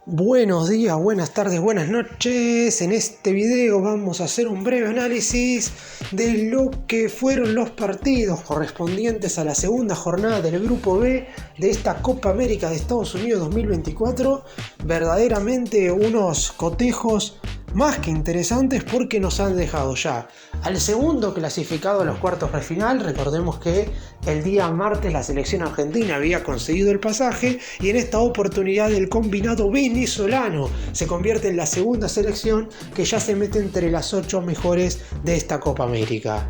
Buenos días, buenas tardes, buenas noches. En este video vamos a hacer un breve análisis de lo que fueron los partidos correspondientes a la segunda jornada del Grupo B de esta Copa América de Estados Unidos 2024. Verdaderamente unos cotejos más que interesantes porque nos han dejado ya al segundo clasificado a los cuartos de final. Recordemos que el día martes la selección argentina había conseguido el pasaje y en esta oportunidad el combinado venezolano se convierte en la segunda selección que ya se mete entre las 8 mejores de esta Copa América.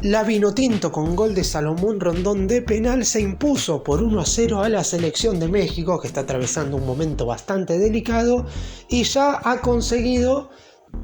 La Vinotinto con gol de Salomón Rondón de penal se impuso por 1-0 a la selección de México, que está atravesando un momento bastante delicado y ya ha conseguido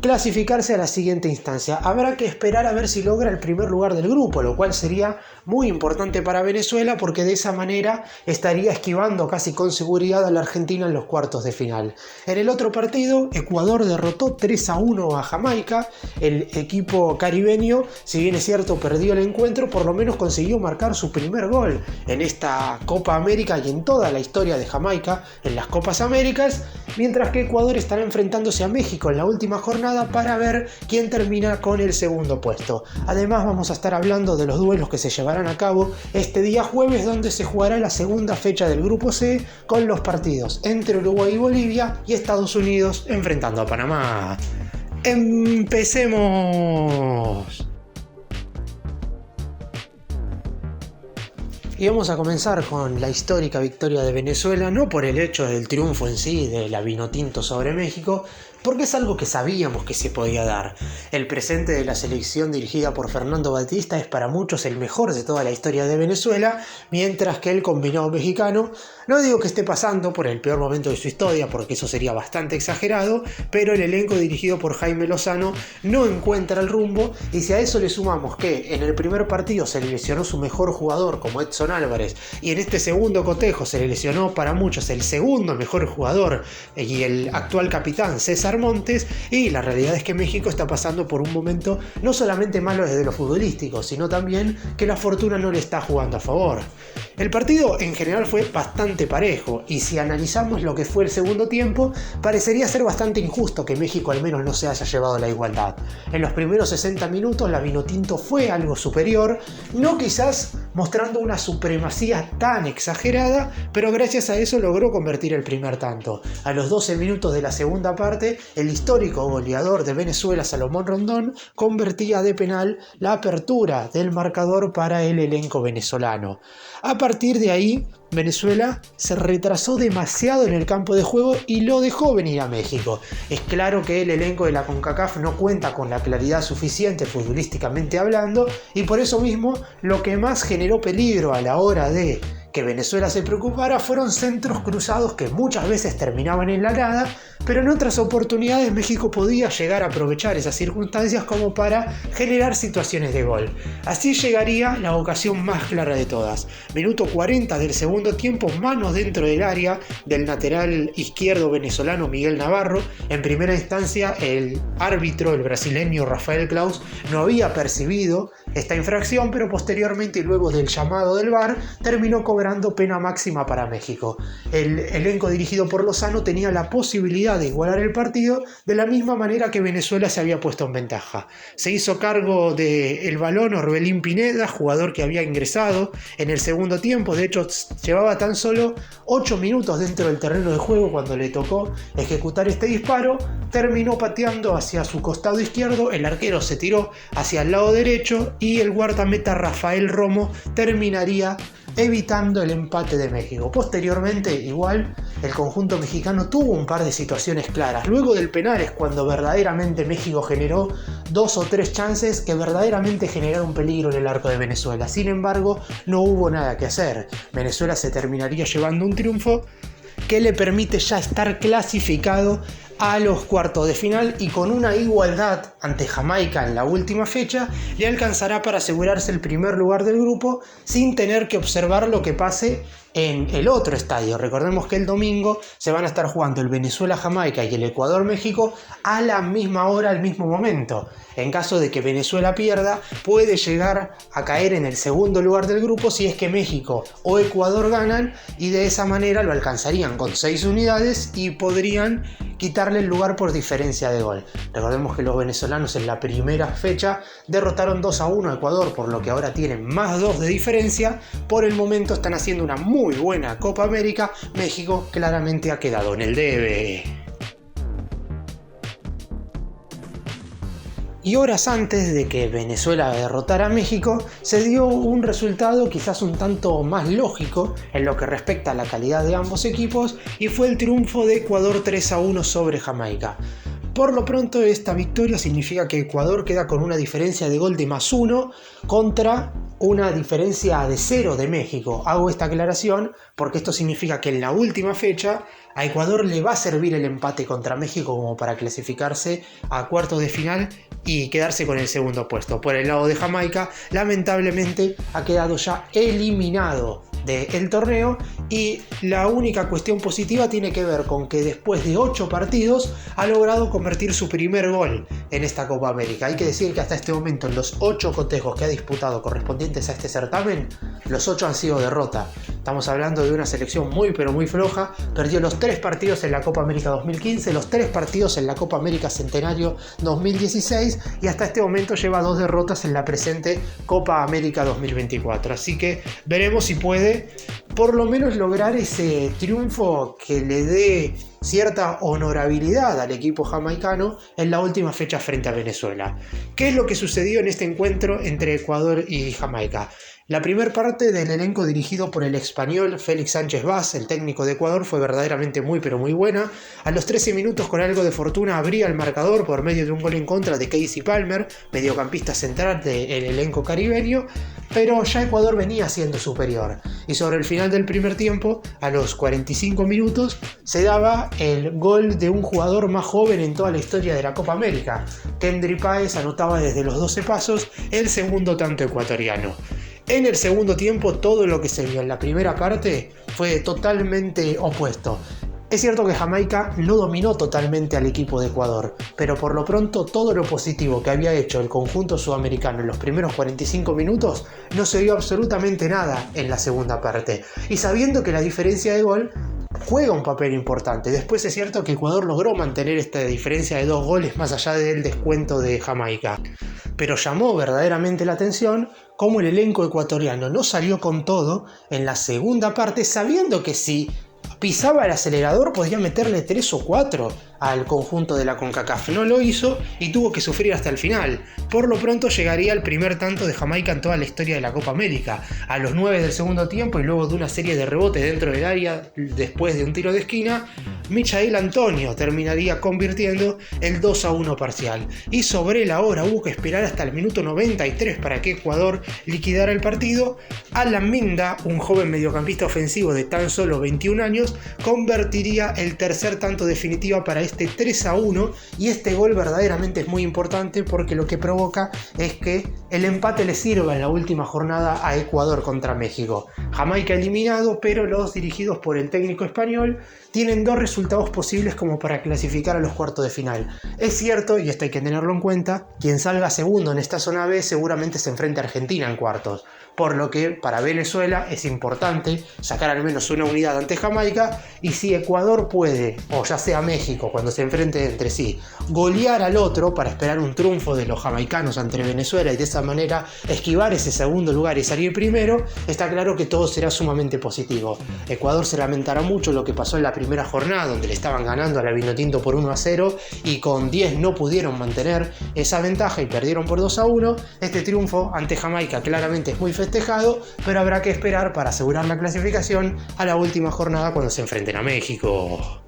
clasificarse a la siguiente instancia. Habrá que esperar a ver si logra el primer lugar del grupo, lo cual sería muy importante para Venezuela porque de esa manera estaría esquivando casi con seguridad a la Argentina en los cuartos de final. En el otro partido, Ecuador derrotó 3-1 a Jamaica. El equipo caribeño, si bien es cierto perdió el encuentro, por lo menos consiguió marcar su primer gol en esta Copa América y en toda la historia de Jamaica en las Copas Américas, mientras que Ecuador estará enfrentándose a México en la última jornada para ver quién termina con el segundo puesto. Además vamos a estar hablando de los duelos que se llevarán a cabo este día jueves, donde se jugará la segunda fecha del Grupo C con los partidos entre Uruguay y Bolivia y Estados Unidos enfrentando a Panamá. ¡Empecemos! Y vamos a comenzar con la histórica victoria de Venezuela, no por el hecho del triunfo en sí de la Vinotinto sobre México, porque es algo que sabíamos que se podía dar. El presente de la selección dirigida por Fernando Batista es para muchos el mejor de toda la historia de Venezuela, mientras que el combinado mexicano, no digo que esté pasando por el peor momento de su historia, porque eso sería bastante exagerado, pero el elenco dirigido por Jaime Lozano no encuentra el rumbo, y si a eso le sumamos que en el primer partido se le lesionó su mejor jugador como Edson Álvarez, y en este segundo cotejo se le lesionó para muchos el segundo mejor jugador y el actual capitán César Montes, y la realidad es que México está pasando por un momento no solamente malo desde lo futbolístico, sino también que la fortuna no le está jugando a favor. El partido en general fue bastante parejo, y si analizamos lo que fue el segundo tiempo, parecería ser bastante injusto que México al menos no se haya llevado la igualdad. En los primeros 60 minutos la Vinotinto fue algo superior, no quizás mostrando una supremacía tan exagerada, pero gracias a eso logró convertir el primer tanto. A los 12 minutos de la segunda parte, el histórico goleador de Venezuela, Salomón Rondón, convertía de penal la apertura del marcador para el elenco venezolano. A partir de ahí, Venezuela se retrasó demasiado en el campo de juego y lo dejó venir a México. Es claro que el elenco de la CONCACAF no cuenta con la claridad suficiente futbolísticamente hablando, y por eso mismo lo que más generó peligro a la hora de que Venezuela se preocupara fueron centros cruzados que muchas veces terminaban en la nada, pero en otras oportunidades México podía llegar a aprovechar esas circunstancias como para generar situaciones de gol. Así llegaría la ocasión más clara de todas. Minuto 40 del segundo tiempo, manos dentro del área del lateral izquierdo venezolano Miguel Navarro. En primera instancia el árbitro, el brasileño Rafael Claus, no había percibido esta infracción, pero posteriormente y luego del llamado del VAR terminó cobrando pena máxima para México. El elenco dirigido por Lozano tenía la posibilidad de igualar el partido de la misma manera que Venezuela se había puesto en ventaja. Se hizo cargo del balón Orbelín Pineda, jugador que había ingresado en el segundo tiempo. De hecho, llevaba tan solo 8 minutos dentro del terreno de juego cuando le tocó ejecutar este disparo. Terminó pateando hacia su costado izquierdo, el arquero se tiró hacia el lado derecho y el guardameta Rafael Romo terminaría evitando el empate de México. Posteriormente, igual, el conjunto mexicano tuvo un par de situaciones claras. Luego del penal es cuando verdaderamente México generó 2 o 3 chances que verdaderamente generaron peligro en el arco de Venezuela. Sin embargo, no hubo nada que hacer. Venezuela se terminaría llevando un triunfo que le permite ya estar clasificado a los cuartos de final y con una igualdad ante Jamaica en la última fecha le alcanzará para asegurarse el primer lugar del grupo sin tener que observar lo que pase en el otro estadio. Recordemos que el domingo se van a estar jugando el Venezuela-Jamaica y el Ecuador-México a la misma hora, al mismo momento. En caso de que Venezuela pierda, puede llegar a caer en el segundo lugar del grupo si es que México o Ecuador ganan, y de esa manera lo alcanzarían con 6 unidades y podrían quitarle el lugar por diferencia de gol. Recordemos que los venezolanos en la primera fecha derrotaron 2-1 a Ecuador, por lo que ahora tienen más 2 de diferencia. Por el momento están haciendo una muy buena Copa América. México claramente ha quedado en el debe. Y horas antes de que Venezuela derrotara a México, se dio un resultado quizás un tanto más lógico en lo que respecta a la calidad de ambos equipos, y fue el triunfo de Ecuador 3-1 sobre Jamaica. Por lo pronto, esta victoria significa que Ecuador queda con una diferencia de gol de +1 contra una diferencia de 0 de México. Hago esta aclaración porque esto significa que en la última fecha a Ecuador le va a servir el empate contra México como para clasificarse a cuartos de final y quedarse con el segundo puesto. Por el lado de Jamaica, lamentablemente ha quedado ya eliminado del torneo, y la única cuestión positiva tiene que ver con que después de 8 partidos ha logrado convertir su primer gol en esta Copa América. Hay que decir que hasta este momento, en los 8 cotejos que ha disputado correspondientes a este certamen, los 8 han sido derrota. Estamos hablando de una selección muy pero muy floja. Perdió los 3 partidos en la Copa América 2015, los 3 partidos en la Copa América Centenario 2016 y hasta este momento lleva 2 derrotas en la presente Copa América 2024. Así que veremos si puede por lo menos lograr ese triunfo que le dé cierta honorabilidad al equipo jamaicano en la última fecha frente a Venezuela. ¿Qué es lo que sucedió en este encuentro entre Ecuador y Jamaica? La primera parte del elenco dirigido por el español Félix Sánchez Vaz, el técnico de Ecuador, fue verdaderamente muy pero muy buena. A los 13 minutos, con algo de fortuna, abría el marcador por medio de un gol en contra de Casey Palmer, mediocampista central del elenco caribeño, pero ya Ecuador venía siendo superior. Y sobre el final del primer tiempo, a los 45 minutos, se daba el gol de un jugador más joven en toda la historia de la Copa América. Kendry Páez anotaba desde los 12 pasos el segundo tanto ecuatoriano. En el segundo tiempo, todo lo que se vio en la primera parte fue totalmente opuesto. Es cierto que Jamaica no dominó totalmente al equipo de Ecuador, pero por lo pronto todo lo positivo que había hecho el conjunto sudamericano en los primeros 45 minutos no se vio absolutamente nada en la segunda parte. Y sabiendo que la diferencia de gol juega un papel importante. Después es cierto que Ecuador logró mantener esta diferencia de 2 goles más allá del descuento de Jamaica. Pero llamó verdaderamente la atención cómo el elenco ecuatoriano no salió con todo en la segunda parte, sabiendo que si pisaba el acelerador podía meterle 3 o 4 al conjunto de la CONCACAF. No lo hizo y tuvo que sufrir hasta el final. Por lo pronto llegaría el primer tanto de Jamaica en toda la historia de la Copa América, a los 9 del segundo tiempo, y luego de una serie de rebotes dentro del área después de un tiro de esquina, Michael Antonio terminaría convirtiendo el 2-1 parcial. Y sobre la hora hubo que esperar hasta el minuto 93 para que Ecuador liquidara el partido. Alan Minda, un joven mediocampista ofensivo de tan solo 21 años, convertiría el tercer tanto definitivo para este 3-1, y este gol verdaderamente es muy importante porque lo que provoca es que el empate le sirva en la última jornada a Ecuador contra México. Jamaica eliminado, pero los dirigidos por el técnico español tienen 2 resultados posibles como para clasificar a los cuartos de final. Es cierto, y esto hay que tenerlo en cuenta, quien salga segundo en esta zona B seguramente se enfrenta a Argentina en cuartos, por lo que para Venezuela es importante sacar al menos una unidad ante Jamaica, y si Ecuador puede, o ya sea México cuando se enfrenten entre sí, golear al otro para esperar un triunfo de los jamaicanos ante Venezuela y de esa manera esquivar ese segundo lugar y salir primero, está claro que todo será sumamente positivo. Ecuador se lamentará mucho lo que pasó en la primera jornada, donde le estaban ganando a la Vinotinto por 1-0 y con 10 no pudieron mantener esa ventaja y perdieron por 2-1. Este triunfo ante Jamaica claramente es muy festejado, pero habrá que esperar para asegurar la clasificación a la última jornada cuando se enfrenten a México.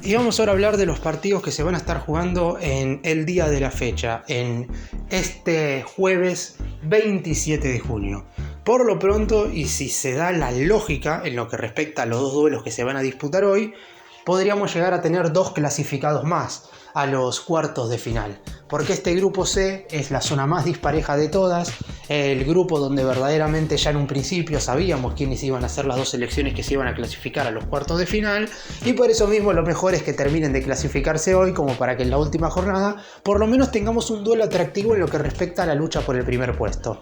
Y vamos ahora a hablar de los partidos que se van a estar jugando en el día de la fecha, en este jueves 27 de junio. Por lo pronto, y si se da la lógica en lo que respecta a los dos duelos que se van a disputar hoy, podríamos llegar a tener 2 clasificados más a los cuartos de final, porque este grupo C es la zona más dispareja de todas, el grupo donde verdaderamente ya en un principio sabíamos quiénes iban a ser las 2 selecciones que se iban a clasificar a los cuartos de final, y por eso mismo lo mejor es que terminen de clasificarse hoy, como para que en la última jornada por lo menos tengamos un duelo atractivo en lo que respecta a la lucha por el primer puesto.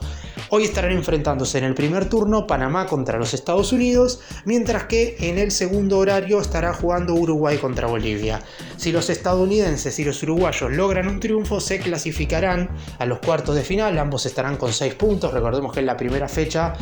Hoy estarán enfrentándose en el primer turno Panamá contra los Estados Unidos, mientras que en el segundo horario estará jugando Uruguay contra Bolivia. Si los estadounidenses y los uruguayos logran un triunfo, se clasificarán a los cuartos de final, ambos estarán con 6 puntos. Recordemos que en la primera fecha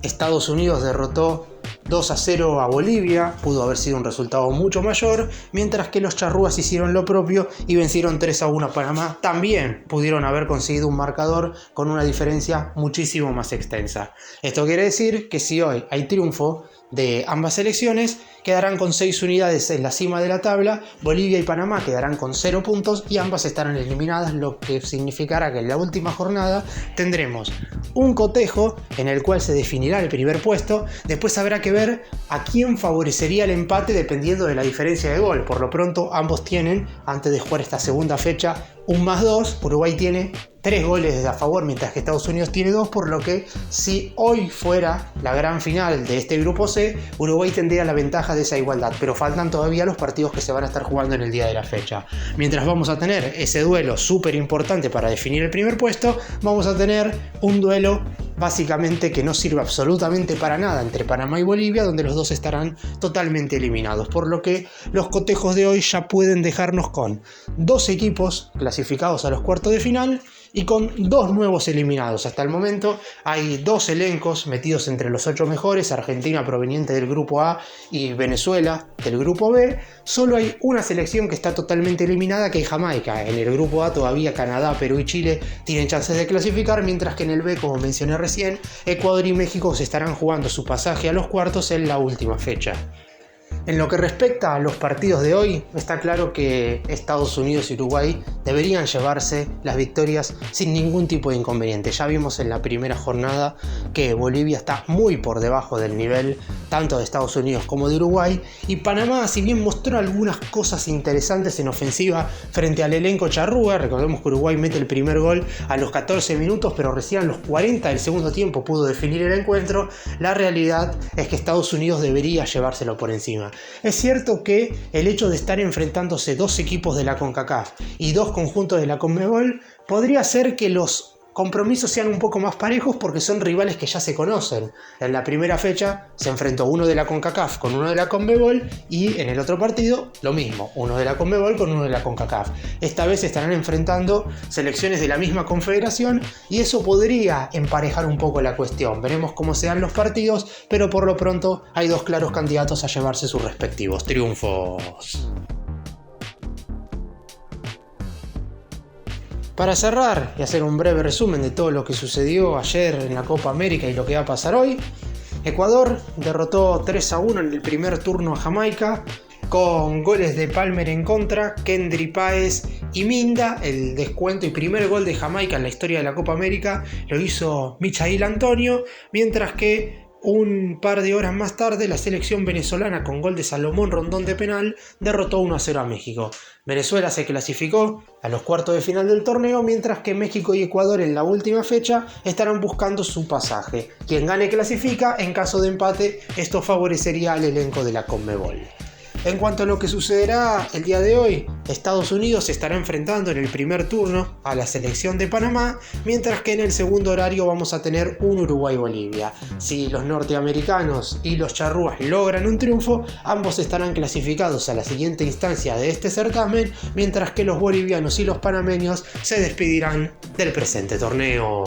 Estados Unidos derrotó 2-0 a Bolivia, pudo haber sido un resultado mucho mayor, mientras que los charrúas hicieron lo propio y vencieron 3-1 a Panamá. También pudieron haber conseguido un marcador con una diferencia muchísimo más extensa. Esto quiere decir que si hoy hay triunfo de ambas selecciones, quedarán con 6 unidades en la cima de la tabla. Bolivia y Panamá quedarán con 0 puntos y ambas estarán eliminadas, lo que significará que en la última jornada tendremos un cotejo en el cual se definirá el primer puesto. Después habrá que ver a quién favorecería el empate dependiendo de la diferencia de gol. Por lo pronto ambos tienen, antes de jugar esta segunda fecha, un +2. Uruguay tiene 3 goles a favor, mientras que Estados Unidos tiene 2, por lo que si hoy fuera la gran final de este grupo C, Uruguay tendría la ventaja de esa igualdad, pero faltan todavía los partidos que se van a estar jugando en el día de la fecha. Mientras vamos a tener ese duelo súper importante para definir el primer puesto, vamos a tener un duelo básicamente que no sirve absolutamente para nada entre Panamá y Bolivia, donde los dos estarán totalmente eliminados, por lo que los cotejos de hoy ya pueden dejarnos con 2 equipos clasificados a los cuartos de final y con 2 nuevos eliminados. Hasta el momento hay 2 elencos metidos entre los 8 mejores, Argentina proveniente del grupo A y Venezuela del grupo B. Solo hay una selección que está totalmente eliminada, que es Jamaica. En el grupo A todavía Canadá, Perú y Chile tienen chances de clasificar, mientras que en el B, como mencioné recién, Ecuador y México se estarán jugando su pasaje a los cuartos en la última fecha. En lo que respecta a los partidos de hoy, está claro que Estados Unidos y Uruguay deberían llevarse las victorias sin ningún tipo de inconveniente. Ya vimos en la primera jornada que Bolivia está muy por debajo del nivel tanto de Estados Unidos como de Uruguay, y Panamá, si bien mostró algunas cosas interesantes en ofensiva frente al elenco charrúa, recordemos que Uruguay mete el primer gol a los 14 minutos, pero recién a los 40 del segundo tiempo pudo definir el encuentro. La realidad es que Estados Unidos debería llevárselo por encima. Es cierto que el hecho de estar enfrentándose 2 equipos de la CONCACAF y 2 conjuntos de la CONMEBOL podría hacer que los compromisos sean un poco más parejos, porque son rivales que ya se conocen. En la primera fecha se enfrentó uno de la CONCACAF con uno de la CONMEBOL, y en el otro partido lo mismo, uno de la CONMEBOL con uno de la CONCACAF. Esta vez se estarán enfrentando selecciones de la misma confederación y eso podría emparejar un poco la cuestión. Veremos cómo se dan los partidos, pero por lo pronto hay 2 claros candidatos a llevarse sus respectivos triunfos. Para cerrar y hacer un breve resumen de todo lo que sucedió ayer en la Copa América y lo que va a pasar hoy, Ecuador derrotó 3-1 en el primer turno a Jamaica, con goles de Palmer en contra, Kendry Páez y Minda. El descuento y primer gol de Jamaica en la historia de la Copa América lo hizo Michail Antonio, mientras que un par de horas más tarde la selección venezolana, con gol de Salomón Rondón de penal, derrotó 1-0 a México. Venezuela se clasificó a los cuartos de final del torneo, mientras que México y Ecuador en la última fecha estarán buscando su pasaje. Quien gane clasifica. En caso de empate, esto favorecería al elenco de la CONMEBOL. En cuanto a lo que sucederá el día de hoy, Estados Unidos se estará enfrentando en el primer turno a la selección de Panamá, mientras que en el segundo horario vamos a tener un Uruguay-Bolivia. Si los norteamericanos y los charrúas logran un triunfo, ambos estarán clasificados a la siguiente instancia de este certamen, mientras que los bolivianos y los panameños se despedirán del presente torneo.